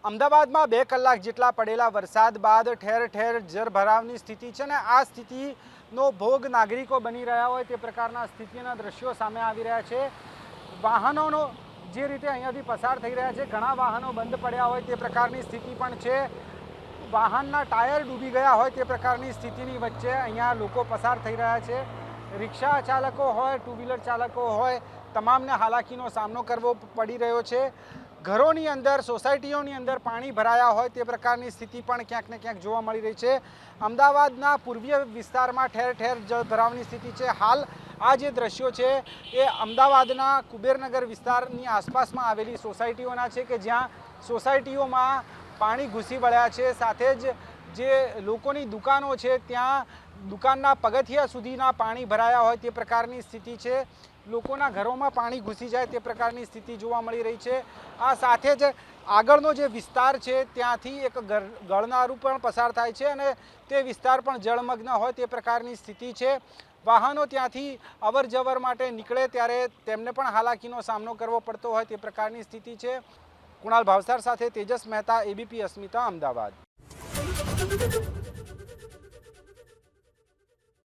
અમદાવાદમાં 2 કલાક જેટલા પડેલા વરસાદ બાદ ઠેર ઠેર જળભરાવની સ્થિતિ છે ને આ સ્થિતિનો ભોગ નાગરિકો બની રહ્યા હોય તે પ્રકારના સ્થિતિના દ્રશ્યો સામે આવી રહ્યા છે। વાહનોનો જે રીતે અહીંયાથી પસાર થઈ રહ્યા છે, ઘણા વાહનો બંધ પડ્યા હોય તે પ્રકારની સ્થિતિ પણ છે। વાહનના ટાયર ડૂબી ગયા હોય તે પ્રકારની સ્થિતિની વચ્ચે અહીંયા લોકો પસાર થઈ રહ્યા છે। રિક્ષા ચાલકો હોય, ટુ વ્હીલર ચાલકો હોય, તમામને હાલાકીનો સામનો કરવો પડી રહ્યો છે। ઘરોની અંદર, સોસાયટીઓની અંદર પાણી ભરાયા હોય તે પ્રકારની સ્થિતિ પણ ક્યાંક ને ક્યાંક જોવા મળી રહી છે। અમદાવાદના પૂર્વીય વિસ્તારમાં ઠેર ઠેર જળભરાવની સ્થિતિ છે। હાલ આ જે દ્રશ્યો છે એ અમદાવાદના કુબેરનગર વિસ્તારની આસપાસમાં આવેલી સોસાયટીઓના છે કે જ્યાં સોસાયટીઓમાં પાણી ઘૂસી વળ્યા છે। સાથે જ જે લોકોની દુકાનો છે ત્યાં દુકાનના પગથિયા સુધીના પાણી ભરાયા હોય તે પ્રકારની સ્થિતિ છે। લોકોના ઘરોમાં પાણી ઘૂસી જાય તે પ્રકારની સ્થિતિ જોવા મળી રહી છે। આ સાથે જ આગળનો જે વિસ્તાર છે ત્યાંથી એક ગળનારું પણ પસાર થાય છે અને તે વિસ્તાર પણ જળમગ્ન હોય તે પ્રકારની સ્થિતિ છે। વાહનો ત્યાંથી અવર જવર માટે નીકળે ત્યારે તેમને પણ હાલાકીનો સામનો કરવો પડતો હોય તે પ્રકારની સ્થિતિ છે। કુણાલ ભાવસાર સાથે તેજસ મહેતા, ABP અસ્મિતા, અમદાવાદ।